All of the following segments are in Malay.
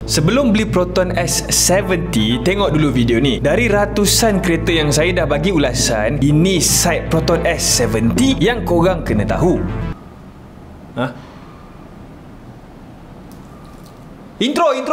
Sebelum beli Proton S70, tengok dulu video ni. Dari ratusan kereta yang saya dah bagi ulasan, ini side Proton S70 yang korang kena tahu. Intro.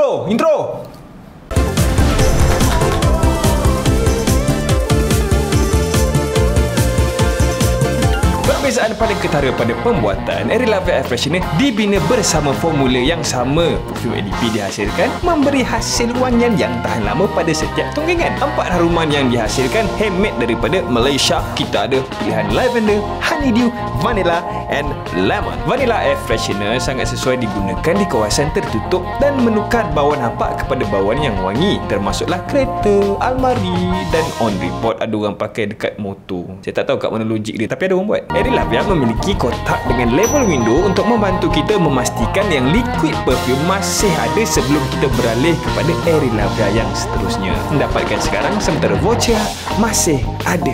Perbezaan paling ketara pada pembuatan Aerilava Air Freshener dibina bersama formula yang sama. Perfume ADP dihasilkan memberi hasil wangian yang tahan lama pada setiap tonggengan. 4 haruman yang dihasilkan handmade daripada Malaysia. Kita ada pilihan lavender, honeydew, vanilla and lemon. Vanilla Air Freshener sangat sesuai digunakan di kawasan tertutup dan menukar bau nampak kepada bauan yang wangi, termasuklah kereta, almari dan on report ada orang pakai dekat motor. Saya tak tahu kat mana logik dia, tapi ada orang buat. Aerilava memiliki kotak dengan level window untuk membantu kita memastikan yang liquid perfume masih ada sebelum kita beralih kepada Aerilava yang seterusnya. Mendapatkan sekarang sementara voucher masih ada.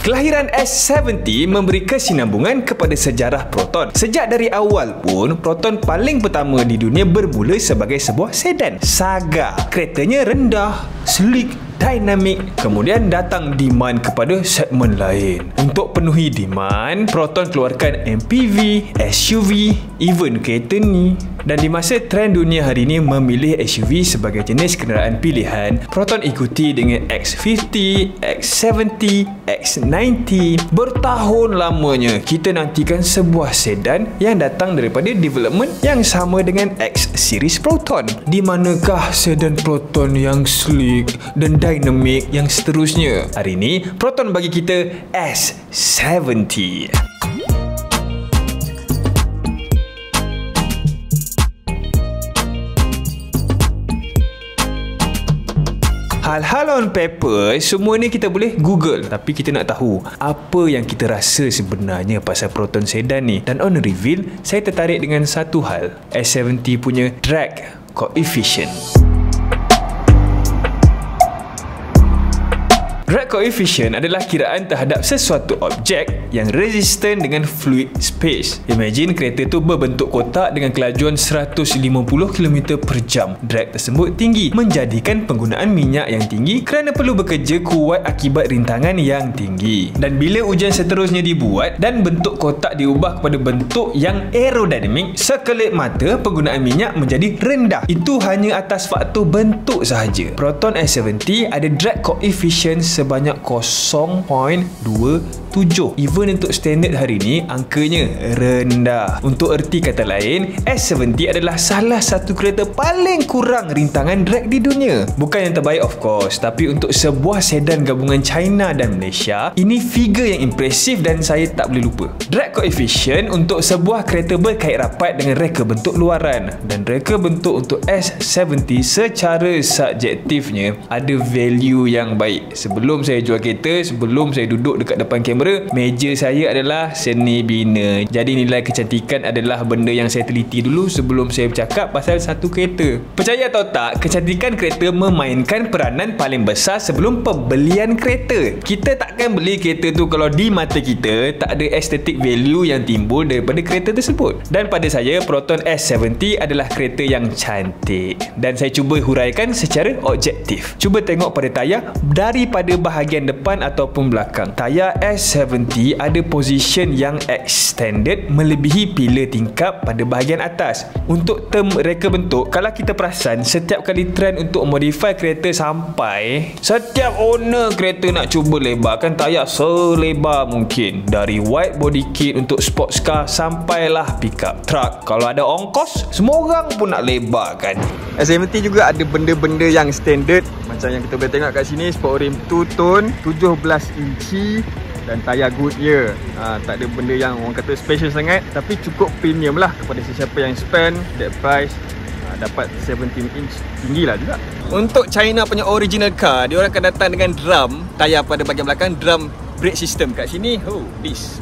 Kelahiran S70 memberi kesinambungan kepada sejarah Proton. Sejak dari awal pun, Proton paling pertama di dunia bermula sebagai sebuah sedan. Saga. Keretanya rendah, sleek, dinamik. Kemudian datang demand kepada segmen lain. Untuk penuhi demand, Proton keluarkan MPV, SUV, even kereta ni. Dan di masa trend dunia hari ini memilih SUV sebagai jenis kenderaan pilihan, Proton ikuti dengan X50, X70, X90. Bertahun lamanya kita nantikan sebuah sedan yang datang daripada development yang sama dengan X series Proton. Di manakah sedan Proton yang sleek dan dynamic yang seterusnya? Hari ini Proton bagi kita S70. Hal-hal on paper, semua ni kita boleh Google. Tapi kita nak tahu apa yang kita rasa sebenarnya pasal Proton sedan ni. Dan on reveal, saya tertarik dengan satu hal. S70 punya drag coefficient. Drag coefficient adalah kiraan terhadap sesuatu objek yang resistant dengan fluid space. Imagine kereta tu berbentuk kotak dengan kelajuan 150 km per jam. Drag tersebut tinggi, menjadikan penggunaan minyak yang tinggi kerana perlu bekerja kuat akibat rintangan yang tinggi. Dan bila ujian seterusnya dibuat dan bentuk kotak diubah kepada bentuk yang aerodinamik, sekelip mata penggunaan minyak menjadi rendah. Itu hanya atas faktor bentuk sahaja. Proton S70 ada drag coefficient sebanyak 0.27. Even untuk standard hari ni, angkanya rendah. Untuk erti kata lain, S70 adalah salah satu kereta paling kurang rintangan drag di dunia. Bukan yang terbaik of course, tapi untuk sebuah sedan gabungan China dan Malaysia, ini figure yang impresif dan saya tak boleh lupa. Drag coefficient untuk sebuah kereta berkait rapat dengan reka bentuk luaran, dan reka bentuk untuk S70 secara subjektifnya ada value yang baik. Sebelum saya jual kereta, sebelum saya duduk dekat depan kamera, meja saya adalah seni bina. Jadi nilai kecantikan adalah benda yang saya teliti dulu sebelum saya bercakap pasal satu kereta. Percaya atau tak, kecantikan kereta memainkan peranan paling besar sebelum pembelian kereta. Kita takkan beli kereta tu kalau di mata kita tak ada aesthetic value yang timbul daripada kereta tersebut. Dan pada saya, Proton S70 adalah kereta yang cantik. Dan saya cuba huraikan secara objektif. Cuba tengok pada tayar daripada bahagian depan ataupun belakang. Tayar S70 ada position yang extended melebihi pilar tingkap pada bahagian atas. Untuk term reka bentuk, kalau kita perasan, setiap kali trend untuk modify kereta sampai, setiap owner kereta nak cuba lebarkan tayar selebar mungkin. Dari wide body kit untuk sports car sampailah pickup truck. Kalau ada ongkos, semua orang pun nak lebarkan. S70 juga ada benda-benda yang standard. Macam yang kita boleh tengok kat sini, sport rim 2-tone 17 inci dan tayar Goodyear. Tak ada benda yang orang kata special sangat, tapi cukup premium lah kepada sesiapa yang spend that price. Dapat 17 inch, tinggi lah juga. Untuk China punya original car, dia orang akan datang dengan drum tayar pada bahagian belakang, drum brake system kat sini. Oh, this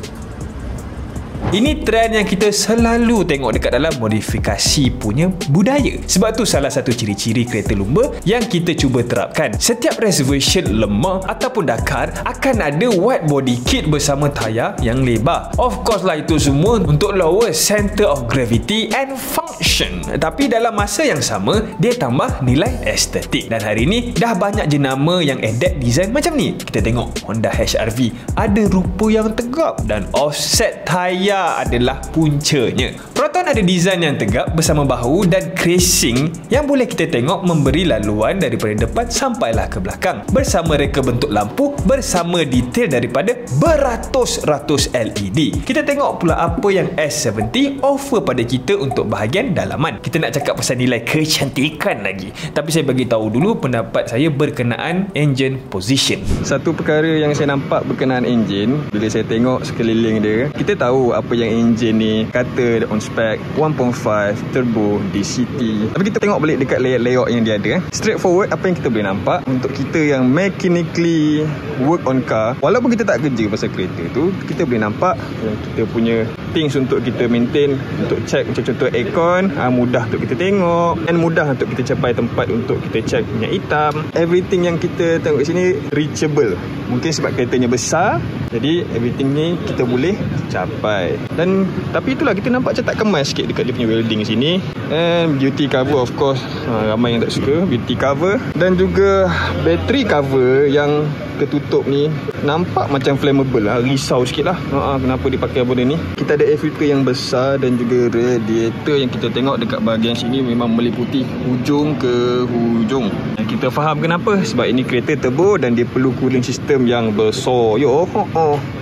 Ini trend yang kita selalu tengok dekat dalam modifikasi punya budaya. Sebab tu salah satu ciri-ciri kereta lumba yang kita cuba terapkan. Setiap reservation lemah ataupun Dakar akan ada wide body kit bersama tayar yang lebar. Of course lah, itu semua untuk lower center of gravity and function. Tapi dalam masa yang sama, dia tambah nilai estetik. Dan hari ni dah banyak jenama yang adapt design macam ni. Kita tengok Honda HR-V ada rupa yang tegap dan offset tayar adalah puncanya. Proton ada design yang tegap bersama bahu dan casing yang boleh kita tengok memberi laluan daripada depan sampailah ke belakang, bersama reka bentuk lampu bersama detail daripada beratus-ratus LED. Kita tengok pula apa yang S70 offer pada kita untuk bahagian dalaman. Kita nak cakap pasal nilai kecantikan lagi, tapi saya bagi tahu dulu pendapat saya berkenaan engine position. Satu perkara yang saya nampak berkenaan enjin, bila saya tengok sekeliling dia, kita tahu apa yang enjin ni kata on spec 1.5 turbo DCT. Tapi kita tengok balik dekat layout yang dia ada, straightforward. Apa yang kita boleh nampak untuk kita yang mechanically work on car, walaupun kita tak kerja pasal kereta tu, kita boleh nampak yang kita punya things untuk kita maintain, untuk check macam contoh aircon, mudah untuk kita tengok dan mudah untuk kita capai tempat untuk kita check minyak hitam. Everything yang kita tengok kat sini reachable. Mungkin sebab keretanya besar, jadi everything ni kita boleh capai. Dan tapi itulah, kita nampak macam tak kemas sikit dekat dia punya welding sini. And beauty cover, of course, ramai yang tak suka beauty cover. Dan juga battery cover yang ketutup ni nampak macam flammable lah. Risau sikit lah kenapa dia pakai benda ni. Kita ada air filter yang besar dan juga radiator yang kita tengok dekat bahagian sini memang meliputi hujung ke hujung. Dan kita faham kenapa, sebab ini kereta turbo dan dia perlu cooling system yang besar.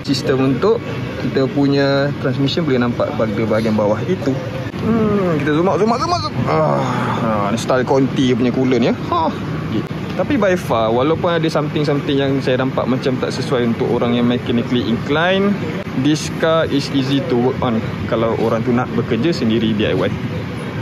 Sistem untuk kita punya transmission boleh nampak pada bahagian bawah itu. Kita zoom out. Style Conti punya coolant ya. Tapi by far, walaupun ada something yang saya nampak macam tak sesuai untuk orang yang mechanically inclined, this car is easy to work on kalau orang tu nak bekerja sendiri DIY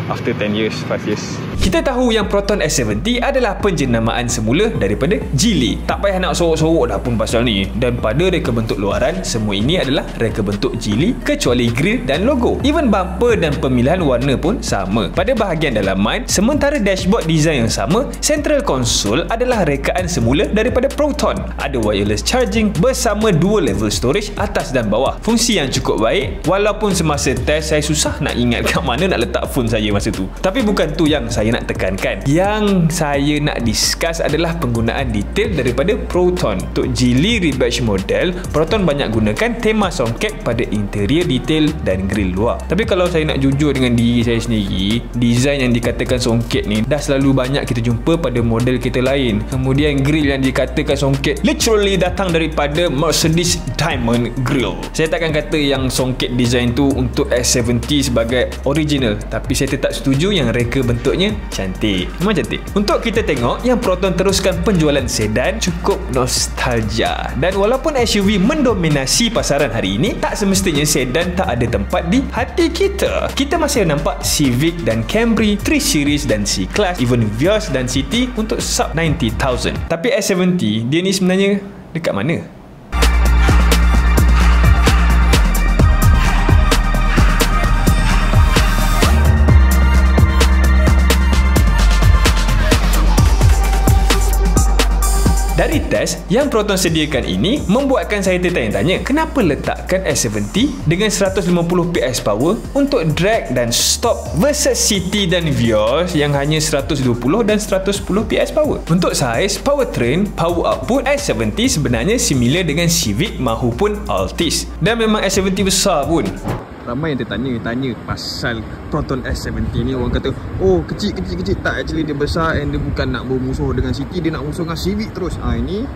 after 10 years, 5 years. Kita tahu yang Proton S70 adalah penjenamaan semula daripada Geely. Tak payah nak sorok-sorok dah pun pasal ni. Dan pada reka bentuk luaran, semua ini adalah reka bentuk Geely kecuali grill dan logo. Even bumper dan pemilihan warna pun sama. Pada bahagian dalaman, sementara dashboard design yang sama, central console adalah rekaan semula daripada Proton. Ada wireless charging bersama dual level storage atas dan bawah. Fungsi yang cukup baik, walaupun semasa test saya susah nak ingat kat mana nak letak phone saya masa tu. Tapi bukan tu yang saya nak tekankan. Yang saya nak discuss adalah penggunaan detail daripada Proton. Untuk Geely rebadge model, Proton banyak gunakan tema songket pada interior detail dan grill luar. Tapi kalau saya nak jujur dengan diri saya sendiri, design yang dikatakan songket ni dah selalu banyak kita jumpa pada model kita lain. Kemudian grill yang dikatakan songket literally datang daripada Mercedes Diamond Grill. Saya takkan kata yang songket design tu untuk S70 sebagai original, tapi saya tetap setuju yang reka bentuknya cantik. Memang cantik. Untuk kita tengok yang Proton teruskan penjualan sedan cukup nostalgia. Dan walaupun SUV mendominasi pasaran hari ini, tak semestinya sedan tak ada tempat di hati kita. Kita masih nampak Civic dan Camry, 3 Series dan C-Class, even Vios dan City untuk sub 90,000. Tapi S70 dia ni sebenarnya dekat mana? Dari test yang Proton sediakan ini membuatkan saya tertanya-tanya, kenapa letakkan S70 dengan 150 PS power untuk drag dan stop versus City dan Vios yang hanya 120 dan 110 PS power. Untuk saiz, powertrain, power output, S70 sebenarnya similar dengan Civic mahupun Altis. Dan memang S70 besar pun. Ramai yang tanya pasal Proton S70 ni. Orang kata, oh kecil. Tak, actually dia besar and dia bukan nak bermusuh dengan City, dia nak musuh dengan Civic terus. Ini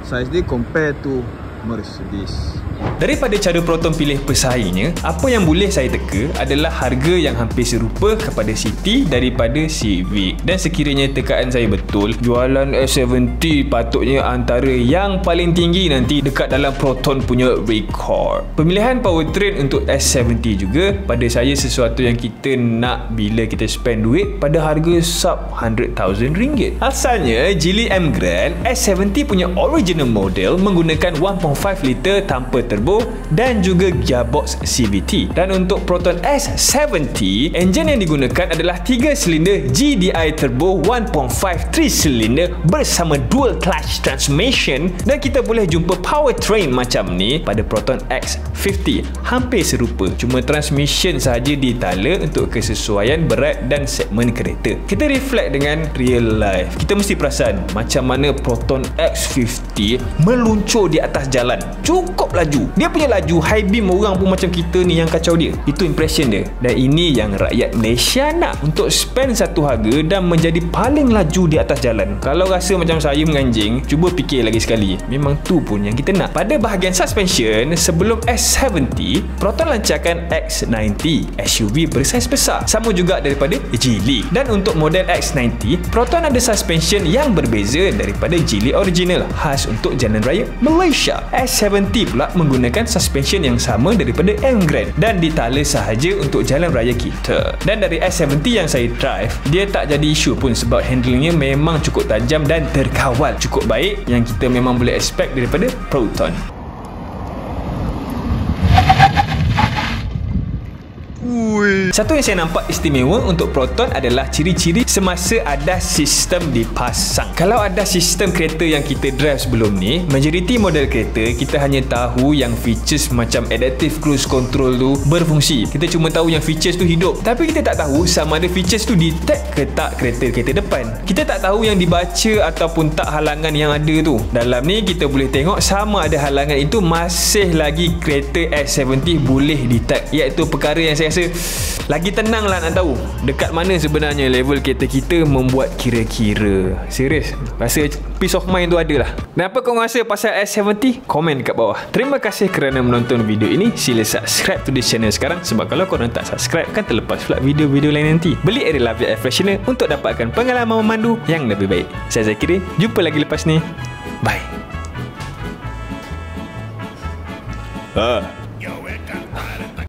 size dia compare to Mercedes. Daripada cara Proton pilih pesaingnya, apa yang boleh saya teka adalah harga yang hampir serupa kepada City daripada Civic. Dan sekiranya tekaan saya betul, jualan S70 patutnya antara yang paling tinggi nanti dekat dalam Proton punya rekod. Pemilihan powertrain untuk S70 juga pada saya sesuatu yang kita nak bila kita spend duit pada harga sub RM100,000. Asalnya Geely M Grand S70 punya original model menggunakan 1.5 1.5 liter tanpa turbo dan juga gearbox CVT. Dan untuk Proton S70, enjin yang digunakan adalah 3 silinder GDI turbo 1.5 3 silinder bersama dual clutch transmission, dan kita boleh jumpa powertrain macam ni pada Proton X50. Hampir serupa, cuma transmission sahaja ditala untuk kesesuaian berat dan segmen kereta. Kita reflect dengan real life, kita mesti perasan macam mana Proton X50 meluncur di atas jalan. Cukup laju. Dia punya laju high beam orang pun macam kita ni yang kacau dia. Itu impression dia. Dan ini yang rakyat Malaysia nak, untuk spend satu harga dan menjadi paling laju di atas jalan. Kalau rasa macam saya menganjing, cuba fikir lagi sekali. Memang tu pun yang kita nak. Pada bahagian suspension, sebelum S70, Proton lancarkan X90, SUV bersaiz besar, sama juga daripada Geely. Dan untuk model X90, Proton ada suspension yang berbeza daripada Geely original, khas untuk jalan raya Malaysia. S70 pula menggunakan suspension yang sama daripada M Grand dan ditala sahaja untuk jalan raya kita. Dan dari S70 yang saya drive, dia tak jadi isu pun sebab handlingnya memang cukup tajam dan terkawal cukup baik, yang kita memang boleh expect daripada Proton. Satu yang saya nampak istimewa untuk Proton adalah ciri-ciri semasa ada sistem dipasang. Kalau ada sistem kereta yang kita drive sebelum ni, majoriti model kereta kita hanya tahu yang features macam adaptive cruise control tu berfungsi. Kita cuma tahu yang features tu hidup, tapi kita tak tahu sama ada features tu detect ke tak kereta depan. Kita tak tahu yang dibaca ataupun tak halangan yang ada tu. Dalam ni kita boleh tengok sama ada halangan itu masih lagi kereta S70 boleh detect, iaitu perkara yang saya rasa lagi tenang lah nak tahu dekat mana sebenarnya level kereta kita membuat kira-kira. Serius, rasa peace of mind tu ada lah. Dan apa korang rasa pasal S70? Komen kat bawah. Terima kasih kerana menonton video ini. Sila subscribe to this channel sekarang, sebab kalau korang tak subscribe kan terlepas pula video-video lain nanti. Beli Aerial Air Freshener untuk dapatkan pengalaman memandu yang lebih baik. Saya Zakiri, jumpa lagi lepas ni. Bye.